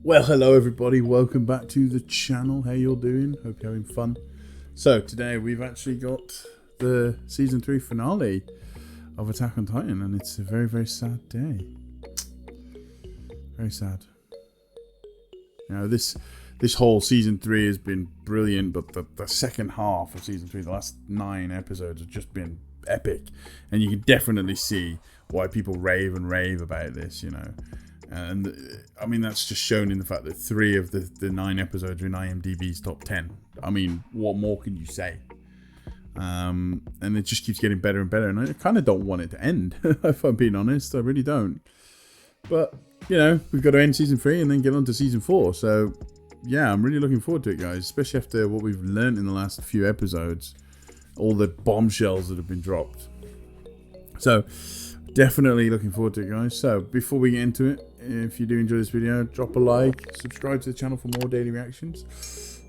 Well, hello everybody, welcome back to the channel. How you all doing? Hope you're having fun. So today we've actually got the season 3 finale of Attack on Titan, and it's a very, very sad day. Very sad. You know, this whole season 3 has been brilliant, but the second half of season 3, the last 9 episodes, have just been epic, and you can definitely see why people rave and rave about this, you know. And I mean, that's just shown in the fact that 3 of the 9 episodes are in IMDb's top 10. I mean, what more can you say? And it just keeps getting better and better. And I kind of don't want it to end, if I'm being honest. I really don't. But, you know, we've got to end season 3 and then get on to season 4. So, yeah, I'm really looking forward to it, guys. Especially after what we've learned in the last few episodes. All the bombshells that have been dropped. So, definitely looking forward to it, guys. So, before we get into it, if you do enjoy this video, drop a like, subscribe to the channel for more daily reactions.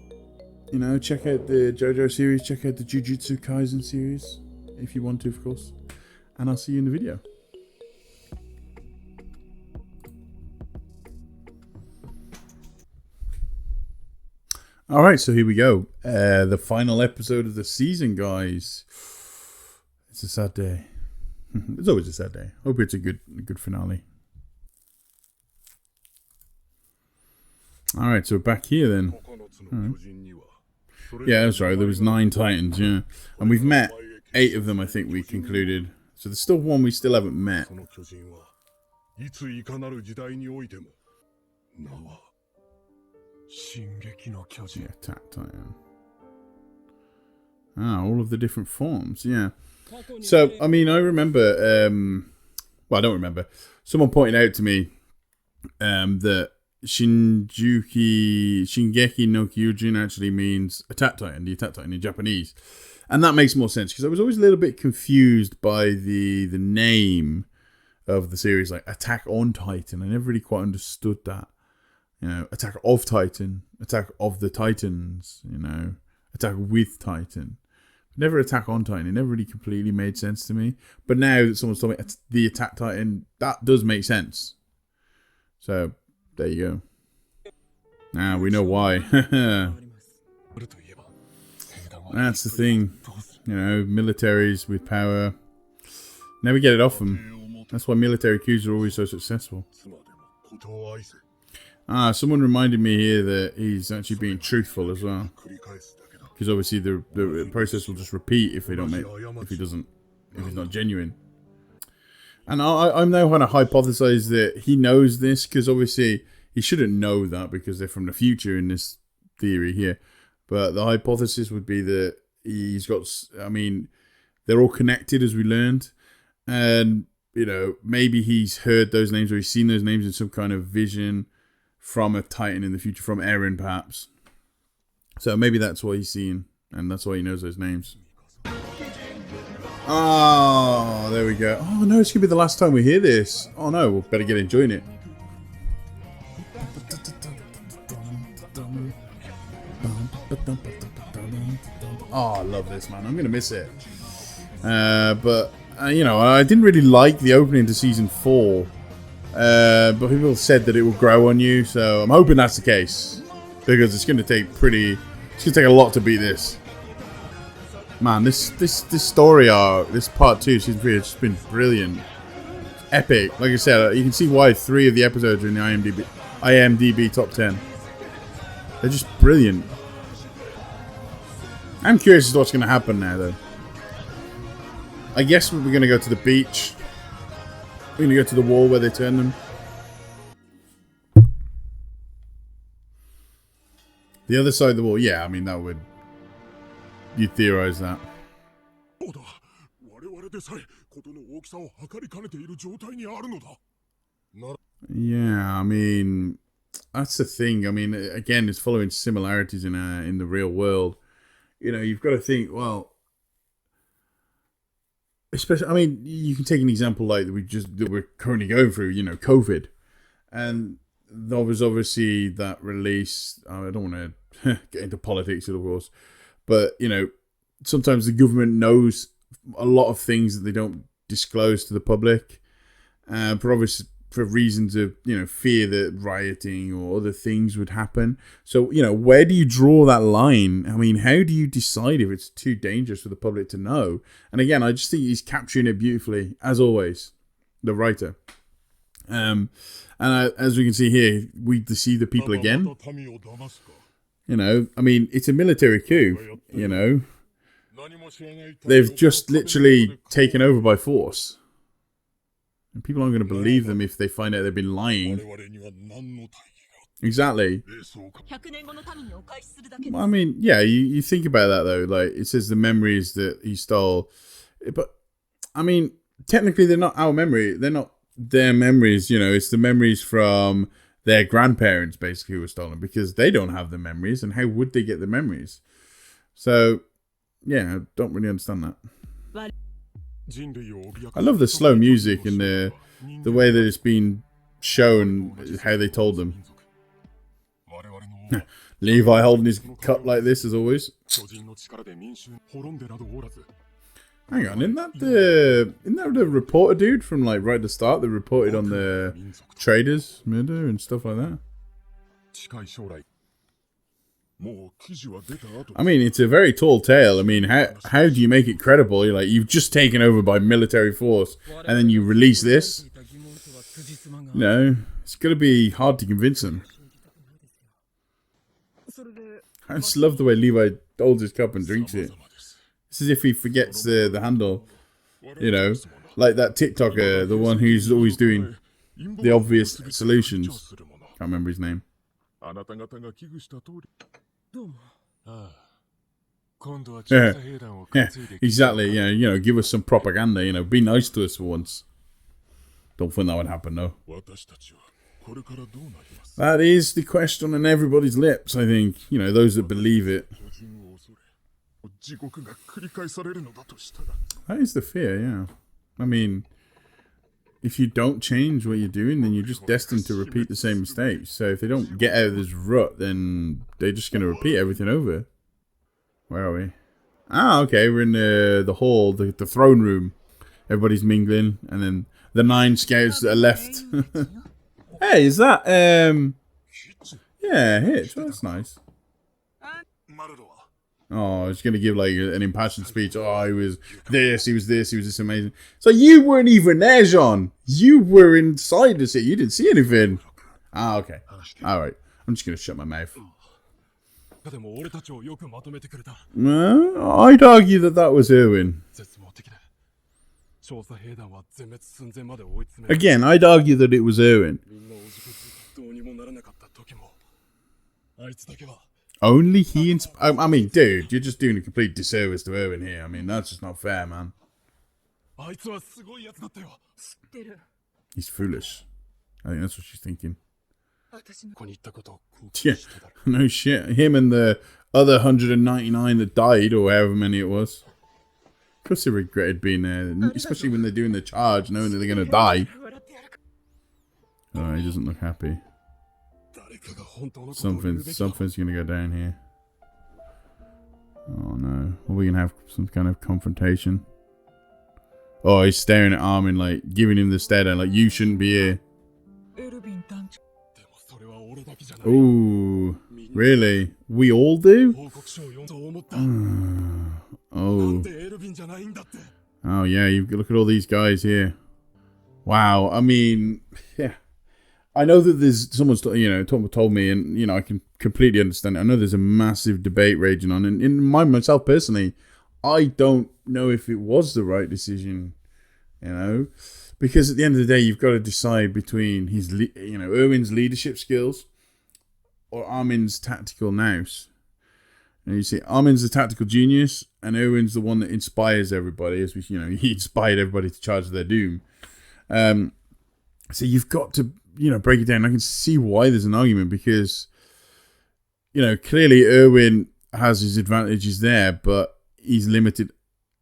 You know, check out the JoJo series, check out the Jujutsu Kaisen series, if you want to, of course. And I'll see you in the video. Alright, so here we go. The final episode of the season, guys. It's a sad day. It's always a sad day. Hope it's a good finale. Alright, so back here then. Yeah, that's right. There was 9 Titans, yeah. And we've met 8 of them, I think we concluded. So there's still one we still haven't met. Yeah, Attack Titan. Ah, all of the different forms, yeah. So, I mean, I remember, well, I don't remember. Someone pointed out to me that Shingeki no Kyojin actually means Attack Titan, the Attack Titan in Japanese. And that makes more sense, because I was always a little bit confused by the name of the series, like Attack on Titan. I never really quite understood that. You know, Attack of Titan, Attack of the Titans, you know, Attack with Titan. Never Attack on Titan. It never really completely made sense to me. But now that someone's told me it's the Attack Titan, that does make sense. So, there you go. Now we know why. That's the thing. You know, militaries with power. Never get it off them. That's why military coups are always so successful. Ah, someone reminded me here that he's actually being truthful as well. Because obviously the process will just repeat if he's not genuine. And I'm now going to hypothesize that he knows this, because obviously he shouldn't know that because they're from the future in this theory here. But the hypothesis would be that he's got, I mean, they're all connected as we learned. And, you know, maybe he's heard those names or he's seen those names in some kind of vision from a Titan in the future, from Eren perhaps. So maybe that's what he's seeing, and that's why he knows those names. Oh, there we go. Oh no, it's going to be the last time we hear this. Oh no, we'll better get enjoying it. Oh, I love this, man. I'm going to miss it. But, you know, I didn't really like the opening to season 4. But people said that it will grow on you, so I'm hoping that's the case. Because it's going to take it's going to take a lot to beat this. Man, this story arc, this part 2, season 3, has just been brilliant. Epic. Like I said, you can see why 3 of the episodes are in the IMDb top 10. They're just brilliant. I'm curious as to what's going to happen now, though. I guess we're going to go to the beach. We're going to go to the wall where they turn them. The other side of the wall, yeah, I mean, that would... You'd theorize that. Yeah, I mean, that's the thing. I mean, again, it's following similarities in the real world. You know, you've got to think, well... Especially, I mean, you can take an example like that we're currently going through, you know, COVID. And there was obviously that release. I don't want to get into politics, of course, but you know, sometimes the government knows a lot of things that they don't disclose to the public, for obvious for reasons of, fear that rioting or other things would happen. So, where do you draw that line? I mean, how do you decide if it's too dangerous for the public to know? And again, I just think he's capturing it beautifully, as always, the writer. And as we can see here, we see the people again. I mean, it's a military coup, They've just literally taken over by force. And people aren't going to believe them if they find out they've been lying. Exactly. I mean, yeah, you think about that, though. Like, it says the memories that he stole. But, I mean, technically, they're not our memory. They're not their memories, It's the memories from their grandparents, basically, who were stolen. Because they don't have the memories. And how would they get the memories? So, yeah, I don't really understand that. I love the slow music and the way that it's been shown, how they told them. Levi holding his cup like this, as always. Hang on, isn't that the reporter dude from like right at the start that reported on the traders murder and stuff like that? I mean, it's a very tall tale. I mean, how do you make it credible? You're like, you've just taken over by military force, and then you release this? It's going to be hard to convince them. I just love the way Levi holds his cup and drinks it. It's as if he forgets the handle. Like that TikToker, the one who's always doing the obvious solutions. Can't remember his name. Yeah, exactly. Yeah, give us some propaganda. Be nice to us for once. Don't think that would happen, though. That is the question on everybody's lips, I think. Those that believe it. That is the fear, yeah. I mean, if you don't change what you're doing, then you're just destined to repeat the same mistakes. So if they don't get out of this rut, then they're just going to repeat everything over. Where are we? Ah, okay. We're in the hall, the throne room. Everybody's mingling. And then the 9 scouts that are left. Hey, is that... Yeah, Hitch. Well, that's nice. Oh, he's going to give like an impassioned speech. Oh, he was this, he was this amazing. So you weren't even there, Jean. You were inside the city. You didn't see anything. Ah, okay. All right. I'm just going to shut my mouth. I'd argue that was Erwin. Again, I'd argue that it was Erwin. Only he I mean, dude, you're just doing a complete disservice to Erwin here. I mean, that's just not fair, man. He's foolish. I think that's what she's thinking. Yeah, no shit. Him and the other 199 that died, or however many it was. Of course they regretted being there, especially when they're doing the charge, knowing that they're going to die. Oh, he doesn't look happy. Something's going to go down here. Oh no. Are we going to have some kind of confrontation? Oh, he's staring at Armin, like, giving him the stare down, like, you shouldn't be here. Ooh, really? We all do? Oh. Oh, yeah, you look at all these guys here. Wow, I mean, yeah. I know that there's someone's, told me, and, I can completely understand it. I know there's a massive debate raging on, and in myself personally, I don't know if it was the right decision, because at the end of the day, you've got to decide between his, Erwin's leadership skills or Armin's tactical nous. And you see, Armin's the tactical genius, and Erwin's the one that inspires everybody, as we, he inspired everybody to charge their doom. So you've got to, break it down. I can see why there's an argument, because, clearly Erwin has his advantages there, but he's limited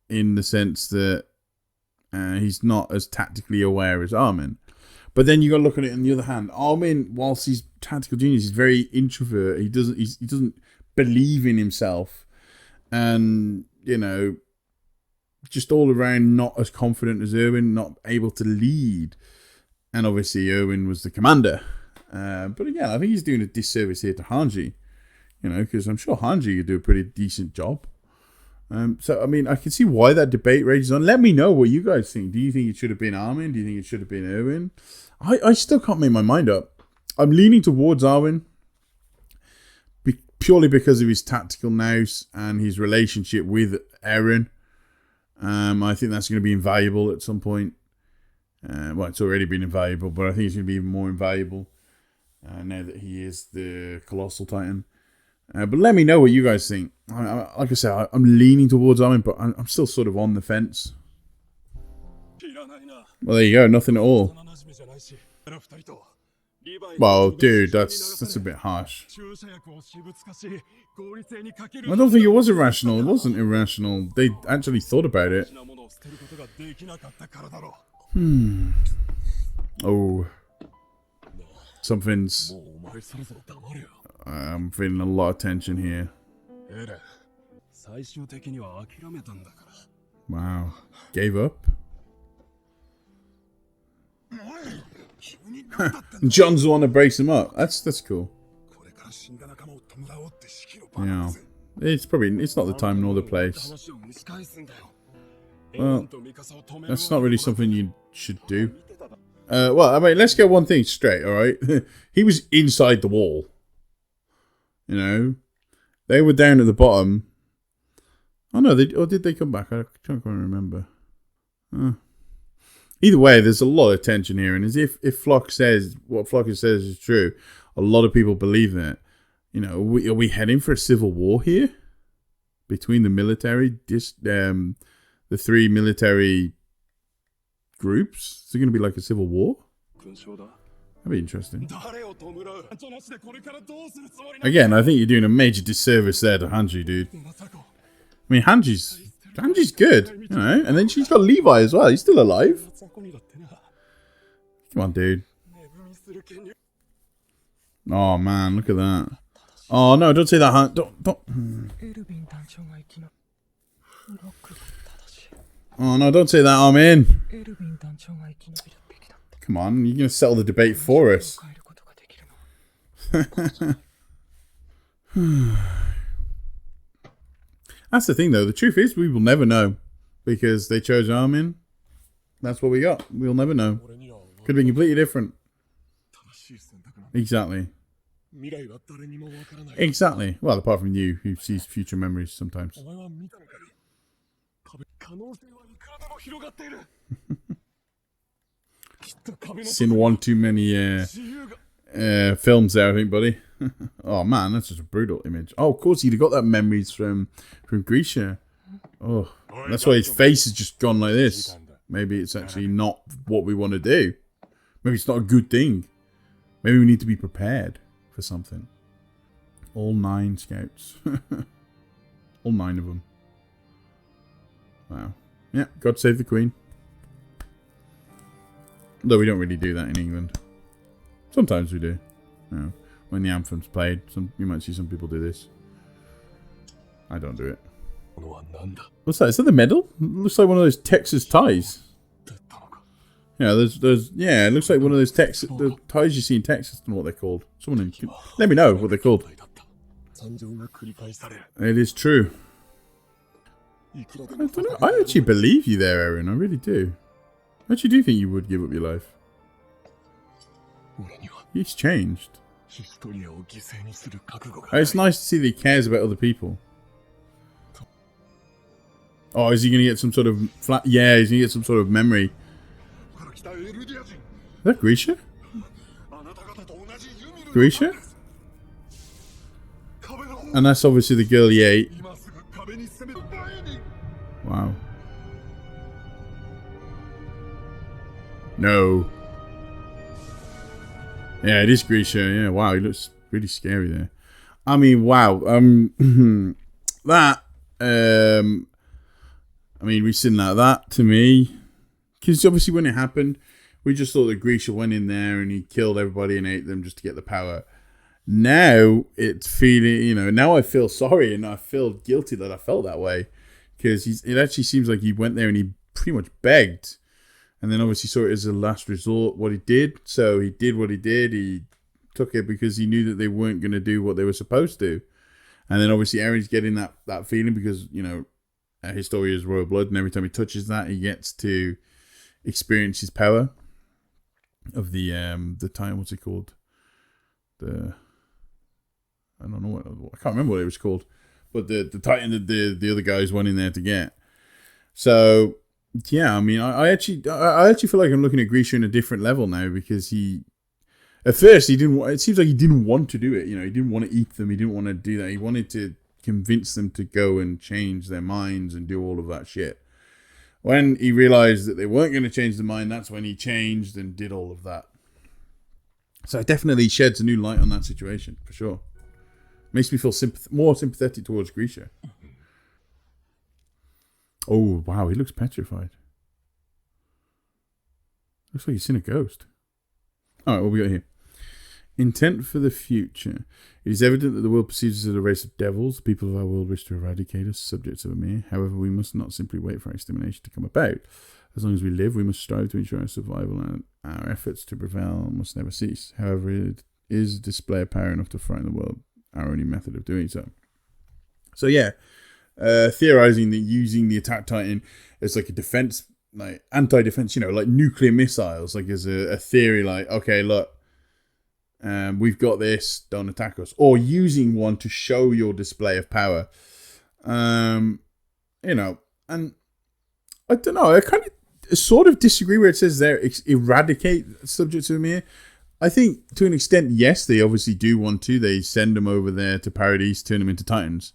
in the sense that he's not as tactically aware as Armin. But then you got to look at it on the other hand. Armin, whilst he's tactical genius, he's very introvert. He doesn't believe in himself, and just all around not as confident as Erwin, not able to lead. And obviously Erwin was the commander. But again, I think he's doing a disservice here to Hanji. You know, because I'm sure Hanji could do a pretty decent job. So, I mean, I can see why that debate rages on. Let me know what you guys think. Do you think it should have been Armin? Do you think it should have been Erwin? I still can't make my mind up. I'm leaning towards Armin. Purely because of his tactical nous and his relationship with Eren. I think that's going to be invaluable at some point. Well, it's already been invaluable, but I think it's going to be even more invaluable now that he is the Colossal Titan. But let me know what you guys think. Like I said, I'm leaning towards Armin, but I'm still sort of on the fence. Well, there you go. Nothing at all. Well, dude, that's a bit harsh. I don't think it was irrational. It wasn't irrational. They actually thought about it. Oh. Something's... I'm feeling a lot of tension here. Wow. Gave up? John's the one to brace him up. That's cool. Yeah. It's not the time nor the place. Well, that's not really something you should do. Well, I mean, let's get one thing straight, alright? He was inside the wall. You know? They were down at the bottom. Oh no, did they come back? I can't quite remember. Either way, there's a lot of tension here, and as if Flock says what Flock says is true, a lot of people believe that. You know, are we heading for a civil war here between the military, the three military groups? Is it going to be like a civil war? That'd be interesting. Again, I think you're doing a major disservice there to Hanji, dude. I mean, Hanji's good, you know, and then she's got Levi as well. He's still alive. Come on, dude. Oh man, look at that. Oh no, don't say that. Don't. Oh no, don't say that. I'm in. Come on, you're gonna settle the debate for us. That's the thing, though. The truth is, we will never know. Because they chose Armin. That's what we got. We'll never know. Could be completely different. Exactly. Exactly. Well, apart from you, who sees future memories sometimes. Seen one too many films there, I think, buddy. Oh man, that's just a brutal image. Oh, of course, he'd have got that memories from Grisha. Oh, that's why his face has just gone like this. Maybe it's actually not what we want to do. Maybe it's not a good thing. Maybe we need to be prepared for something. All 9 scouts. All 9 of them. Wow. Yeah, God save the Queen. Though we don't really do that in England. Sometimes we do. You know, when the anthem's played, you might see some people do this. I don't do it. What's that? Is that the medal? It looks like one of those Texas ties. Yeah, yeah, it looks like one of those the ties you see in Texas. I don't know what they're called. Someone let me know what they're called. It is true. I don't know. I actually believe you there, Eren. I really do. I actually do think you would give up your life. He's changed. It's nice to see that he cares about other people. Oh, is he going to get some sort of yeah, he's going to get some sort of memory. Is that Grisha? Grisha? And that's obviously the girl he ate. Wow. No. Yeah, it is Grisha. Yeah, wow, he looks really scary there. I mean, wow. That. I mean, we've seen that to me. Because obviously when it happened, we just thought that Grisha went in there and he killed everybody and ate them just to get the power. Now it's feeling, you know, now I feel sorry and I feel guilty that I felt that way. Because it actually seems like he went there and he pretty much begged And then obviously saw it as a last resort, what he did. So he did what he did. He took it because he knew that they weren't going to do what they were supposed to. And then obviously Eren's getting that feeling because, you know, his story is royal blood. And every time he touches that, he gets to experience his power of the time. What's it called? I don't know I can't remember what it was called. But the Titan that the other guys went in there to get. So... yeah, I mean, I actually feel like I'm looking at Grisha in a different level now because at first it seems like he didn't want to do it. You know, he didn't want to eat them. He didn't want to do that. He wanted to convince them to go and change their minds and do all of that shit. When he realized that they weren't going to change their mind, that's when he changed and did all of that. So it definitely sheds a new light on that situation, for sure. Makes me feel more sympathetic towards Grisha. Oh, wow, he looks petrified. Looks like he's seen a ghost. Alright, what we got here? Intent for the future. It is evident that the world perceives us as a race of devils. The people of our world wish to eradicate us, subjects of Amir. However, we must not simply wait for extermination to come about. As long as we live, we must strive to ensure our survival, and our efforts to prevail must never cease. However, it is display of power enough to frighten the world, our only method of doing so. So yeah, theorizing that using the attack titan as like a defense, like anti-defense, you know, like nuclear missiles, like as a theory, like, okay, look, we've got this, don't attack us, or using one to show your display of power, you know. And I don't know, I kind of sort of disagree where it says there eradicate subjects of Amir. I think to an extent, yes, they obviously do want to. They send them over there to Paradise, turn them into titans.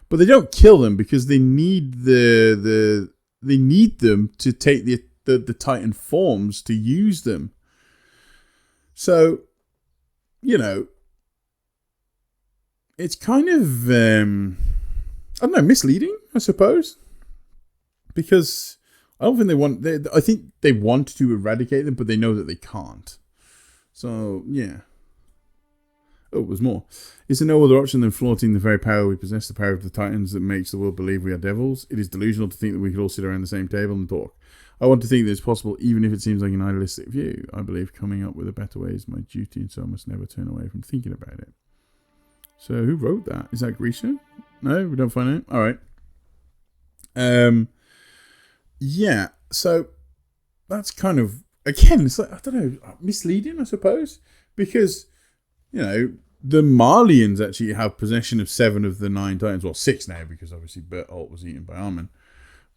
But they don't kill them because they need they need them to take the Titan forms to use them. So, you know, it's kind of I don't know, misleading, I suppose, because I don't think they want. I think they want to eradicate them, but they know that they can't. So yeah. Oh, there's more. Is there no other option than flaunting the very power we possess, the power of the Titans that makes the world believe we are devils? It is delusional to think that we could all sit around the same table and talk. I want to think that it's possible, even if it seems like an idealistic view. I believe coming up with a better way is my duty, and so I must never turn away from thinking about it. So, who wrote that? Is that Grisha? No, we don't find out. All right. Yeah, so that's kind of, again, it's like, I don't know, misleading, I suppose, because... you know, the Marlians actually have possession of 7 of the 9 Titans. Well, 6 now, because obviously Bertolt was eaten by Armin.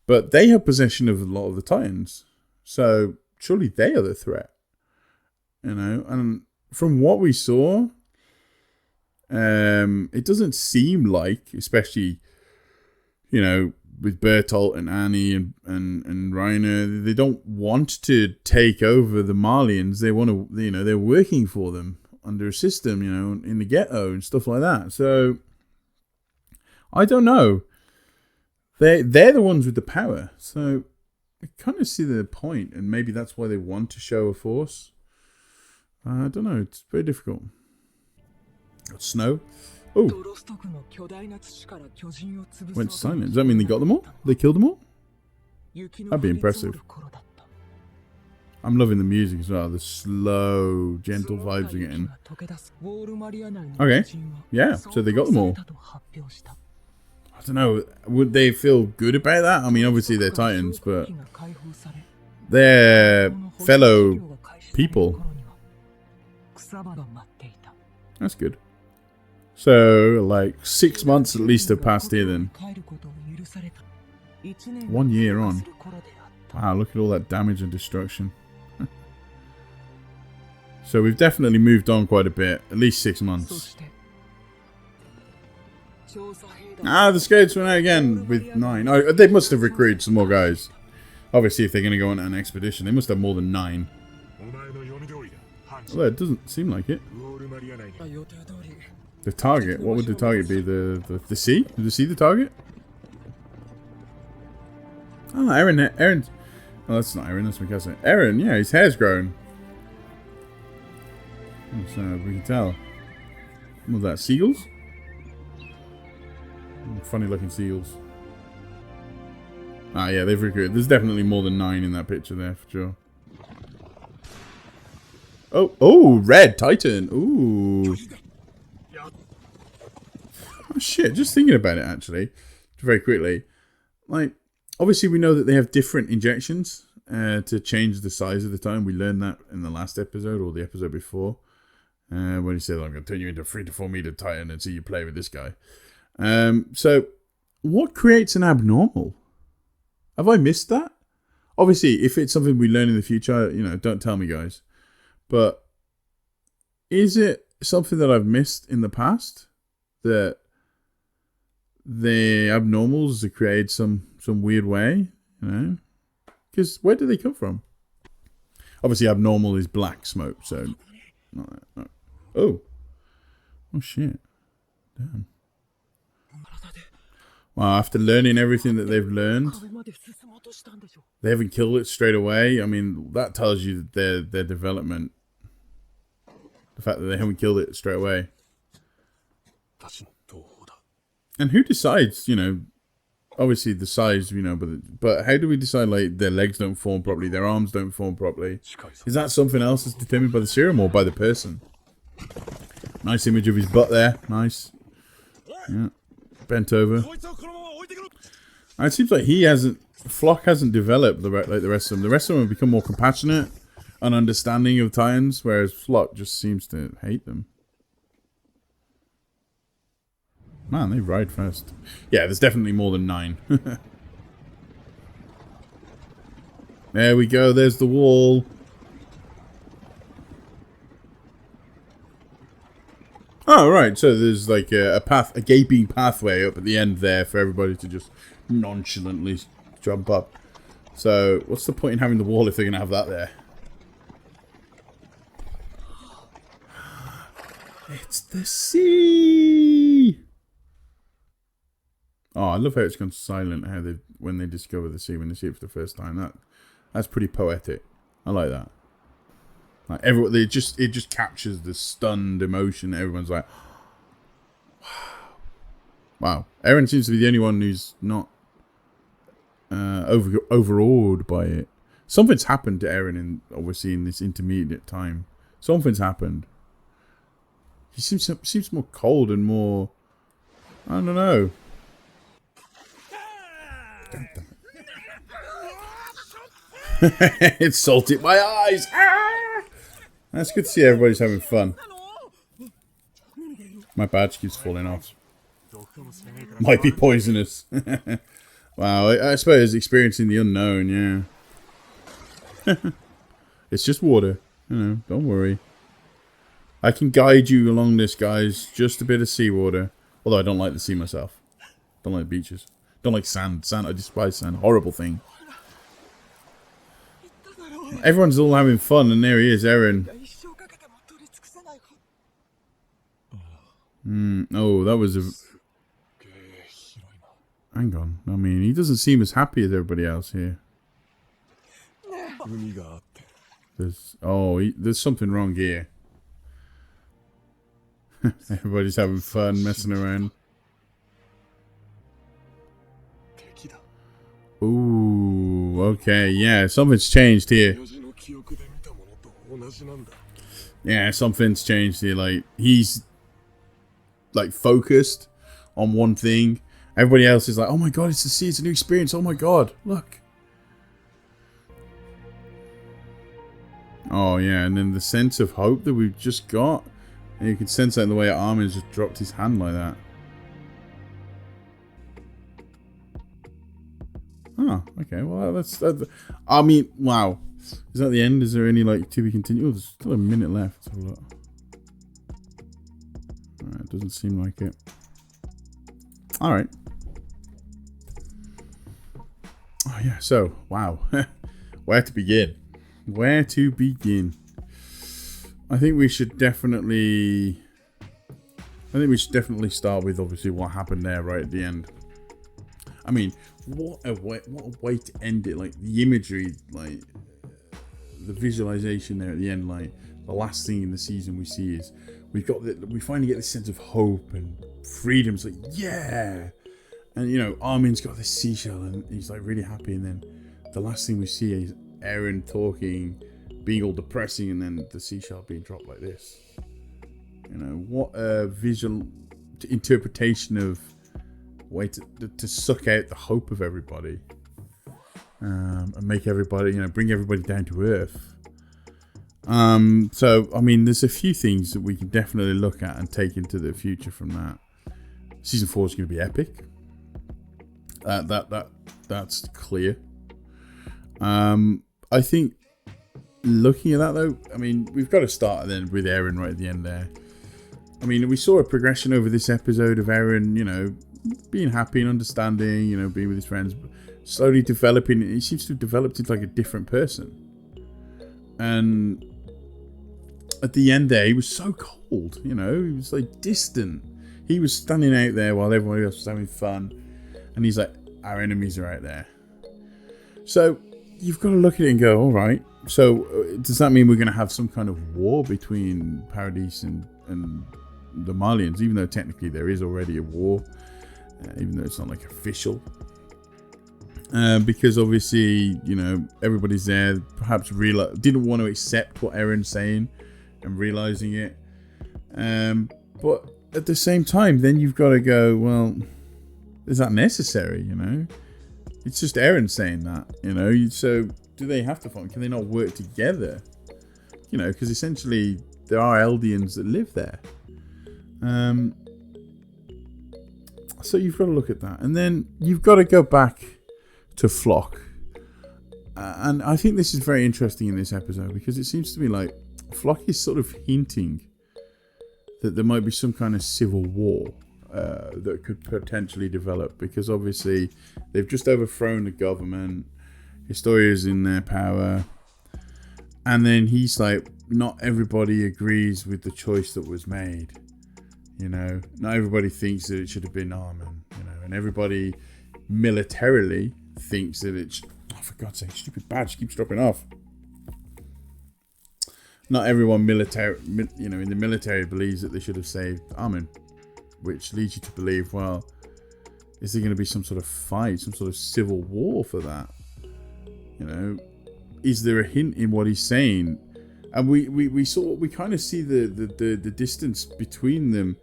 But they have possession of a lot of the Titans. So, surely they are the threat. You know, and from what we saw, it doesn't seem like, especially, you know, with Bertolt and Annie and Reiner, they don't want to take over the Marlians. They want to, you know, they're working for them under a system, you know, in the ghetto and stuff like that. So, I don't know. They're the ones with the power. So, I kind of see the point, and maybe that's why they want to show a force. I don't know. It's very difficult. Got snow. Oh. Went silent. Does that mean they got them all? They killed them all? That'd be impressive. I'm loving the music as well. The slow, gentle vibes we're getting. Okay. Yeah, so they got them all. I don't know. Would they feel good about that? I mean, obviously they're Titans, but they're fellow people. That's good. So, like, 6 months at least have passed here then. 1 year on. Wow, look at all that damage and destruction. So we've definitely moved on quite a bit. At least 6 months. Ah, the scouts went out again with 9. Oh, they must have recruited some more guys. Obviously, if they're going to go on an expedition, they must have more than 9. Although it doesn't seem like it. The target? What would the target be? The sea? Is the sea the target? Oh, Eren. Oh, that's not Eren, that's my cousin. Eren, yeah, his hair's grown. So we can tell. What was that? Seagulls? Funny looking seagulls. Ah, yeah, they've recruited. There's definitely more than 9 in that picture there, for sure. Oh, red Titan. Ooh. Oh, shit. Just thinking about it, actually, very quickly. Like, obviously, we know that they have different injections to change the size of the Titan. We learned that in the last episode or the episode before. When he said, I'm going to turn you into a 3 to 4 meter Titan and see you play with this guy. So, what creates an abnormal? Have I missed that? Obviously, if it's something we learn in the future, don't tell me, guys. But is it something that I've missed in the past? That the abnormals are created some weird way? Because where do they come from? Obviously, abnormal is black smoke, so... No. Oh, shit. Damn. Wow, after learning everything that they've learned, they haven't killed it straight away. I mean, that tells you that their development. The fact that they haven't killed it straight away. And who decides, obviously the size, but how do we decide, like, their legs don't form properly, their arms don't form properly? Is that something else that's determined by the serum or by the person? Nice image of his butt there. Nice. Yeah. Bent over. And it seems like Flock hasn't developed like the rest of them. The rest of them have become more compassionate and understanding of Titans, whereas Flock just seems to hate them. Man, they ride fast. Yeah, there's definitely more than 9. There we go. There's the wall. Oh, right. So there's like a gaping pathway up at the end there for everybody to just nonchalantly jump up. So what's the point in having the wall if they're going to have that there? It's the sea. Oh, I love how it's gone silent. When they discover the sea, when they see it for the first time. That's pretty poetic. I like that. Like it just captures the stunned emotion. Everyone's like, wow. Eren seems to be the only one who's not overawed by it. Something's happened to Eren obviously in this intermediate time. Something's happened. He seems more cold and more, I don't know. It salted my eyes. That's good to see everybody's having fun. My badge keeps falling off. Might be poisonous. Wow, I suppose experiencing the unknown, yeah. It's just water. Don't worry. I can guide you along this, guys. Just a bit of seawater. Although I don't like the sea myself. Don't like beaches. Don't like sand. I despise sand. Horrible thing. Everyone's all having fun, and there he is, Eren. Oh, that was a... Hang on. I mean, he doesn't seem as happy as everybody else here. There's something wrong here. Everybody's having fun, messing around. Ooh, okay, yeah, something's changed here. Yeah, something's changed here. Like, he's like focused on one thing. Everybody else is like, oh my god, it's the sea, it's a new experience. Oh my god, look. Oh yeah, and then the sense of hope that we've just got. And you can sense that in the way Armin just dropped his hand like that. Oh, okay. Well, that's... I mean, wow. Is that the end? Is there any, like, to be continued? Oh, there's still a minute left. Let's have a look. Alright, it doesn't seem like it. Alright. Oh, yeah. So, wow. Where to begin? Where to begin? I think we should definitely start with obviously what happened there right at the end. I mean, what a way to end it! Like the imagery, like the visualization there at the end. Like the last thing in the season we see is we finally get this sense of hope and freedom. It's like, yeah, And, you know, Armin's got this seashell and he's like really happy. And then the last thing we see is Eren talking, being all depressing, and then the seashell being dropped like this. You know, what a visual interpretation of way to suck out the hope of everybody. And make everybody, you know, bring everybody down to earth. So, I mean, there's a few things that we can definitely look at and take into the future from that. Season 4 is going to be epic. That's clear. I think looking at that though, I mean, we've got to start then with Eren right at the end there. I mean, we saw a progression over this episode of Eren, you know, being happy and understanding, you know, being with his friends, slowly developing. He seems to have developed into like a different person. And at the end there, he was so cold, you know, he was like distant. He was standing out there while everybody else was having fun. And he's like, our enemies are out there. So you've got to look at it and go, all right. So does that mean we're going to have some kind of war between Paradis and the Malians? Even though technically there is already a war. Even though it's not like official. Because obviously, you know, everybody's there. Perhaps didn't want to accept what Eren's saying. And realizing it. But at the same time, then you've got to go, well, is that necessary, you know? It's just Eren saying that, you know? So do they have to fight? Can they not work together? You know, because essentially there are Eldians that live there. So you've got to look at that. And then you've got to go back to Flock. And I think this is very interesting in this episode because it seems to me like Flock is sort of hinting that there might be some kind of civil war that could potentially develop, because obviously they've just overthrown the government, Historia's in their power, and then he's like, not everybody agrees with the choice that was made, you know, not everybody thinks that it should have been Armin, you know, and everybody militarily thinks that it's, oh, for God's sake, stupid badge keeps dropping off. Not everyone in the military believes that they should have saved Armin, which leads you to believe, well, is there going to be some sort of fight, some sort of civil war for that? You know, is there a hint in what he's saying? And we kind of see the distance between them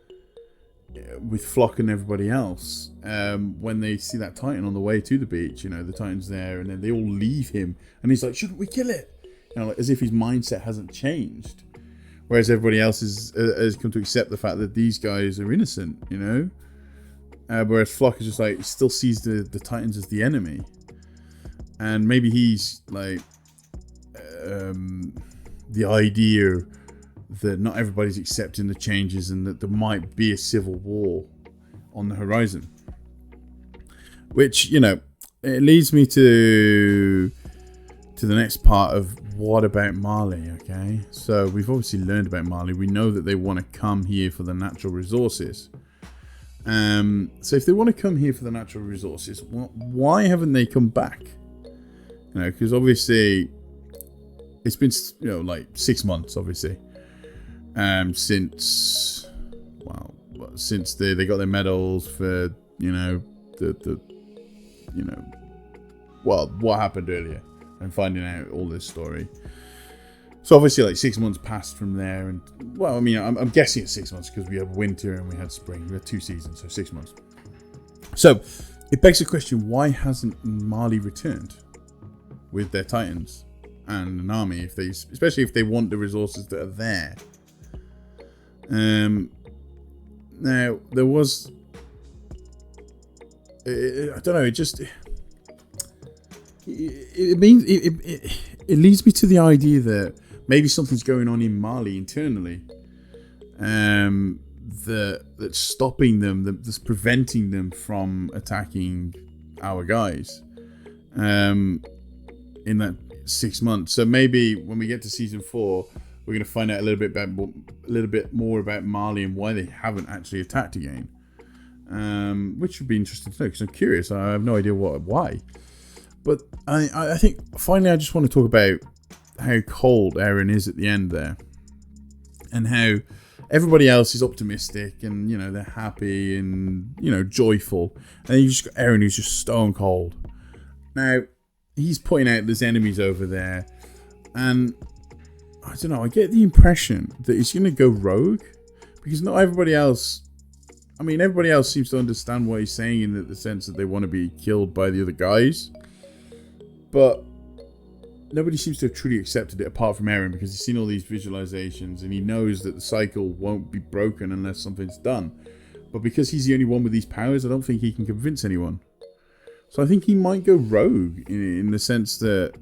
with Flock and everybody else when they see that Titan on the way to the beach. You know, the Titan's there, and then they all leave him, and he's like, shouldn't we kill it? You know, like, as if his mindset hasn't changed, whereas everybody else has come to accept the fact that these guys are innocent. You know, whereas Flock is just like, still sees the Titans as the enemy, and maybe he's like the idea that not everybody's accepting the changes and that there might be a civil war on the horizon, which, you know, it leads me to the next part of what about Mali, okay? So we've obviously learned about Mali. We know that they want to come here for the natural resources. So if they want to come here for the natural resources, well, why haven't they come back? You know, because obviously it's been, you know, like 6 months, obviously, since they got their medals for, you know, what happened earlier. And finding out all this story. So obviously, like 6 months passed from there, and well, I mean, I'm guessing it's 6 months because we had winter and we had spring. We had 2 seasons, so 6 months. So it begs the question: why hasn't Mali returned with their Titans and an army? Especially if they want the resources that are there. Now there was, I don't know. It leads me to the idea that maybe something's going on in Mali internally, that's stopping them, that's preventing them from attacking our guys, in that 6 months. So maybe when we get to season 4, we're going to find out a little bit more about Mali and why they haven't actually attacked again, which would be interesting to know because I'm curious. I have no idea why. But I think, finally, I just want to talk about how cold Eren is at the end there. And how everybody else is optimistic and, you know, they're happy and, you know, joyful. And then you just got Eren, who's just stone cold. Now, he's pointing out there's enemies over there. And I don't know, I get the impression that he's going to go rogue. Because not everybody else... I mean, everybody else seems to understand what he's saying in the sense that they want to be killed by the other guys. But nobody seems to have truly accepted it apart from Eren, because he's seen all these visualizations and he knows that the cycle won't be broken unless something's done. But because he's the only one with these powers, I don't think he can convince anyone. So I think he might go rogue in the sense that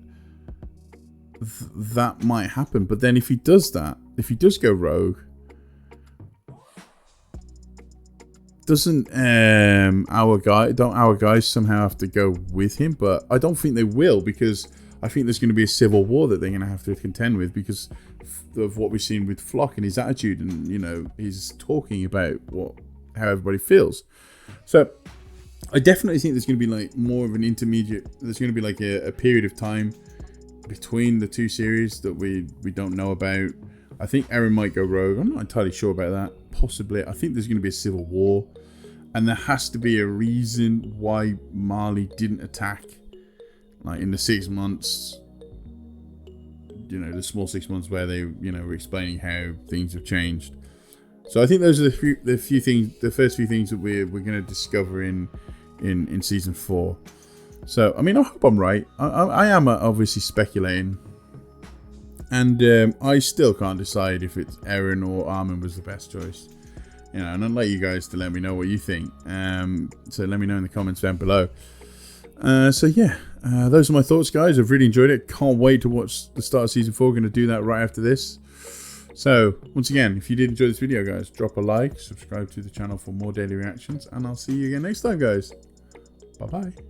that might happen. But then if he does that, if he does go rogue, don't our guys somehow have to go with him? But I don't think they will, because I think there's going to be a civil war that they're going to have to contend with because of what we've seen with Flock and his attitude, and, you know, he's talking about how everybody feels. So I definitely think there's going to be like more of an intermediate. There's going to be like a period of time between the two series that we don't know about. I think Eren might go rogue. I'm not entirely sure about that. Possibly. I think there's going to be a civil war. And there has to be a reason why Marley didn't attack. Like in the 6 months. You know, the small 6 months where they, you know, were explaining how things have changed. So I think those are the first few things that we're going to discover in season 4. So, I mean, I hope I'm right. I am obviously speculating. And I still can't decide if it's Eren or Armin was the best choice. You know, and I'd like you guys to let me know what you think. So let me know in the comments down below. So yeah, those are my thoughts, guys. I've really enjoyed it. Can't wait to watch the start of season 4. Going to do that right after this. So once again, if you did enjoy this video, guys, drop a like, subscribe to the channel for more daily reactions, and I'll see you again next time, guys. Bye bye.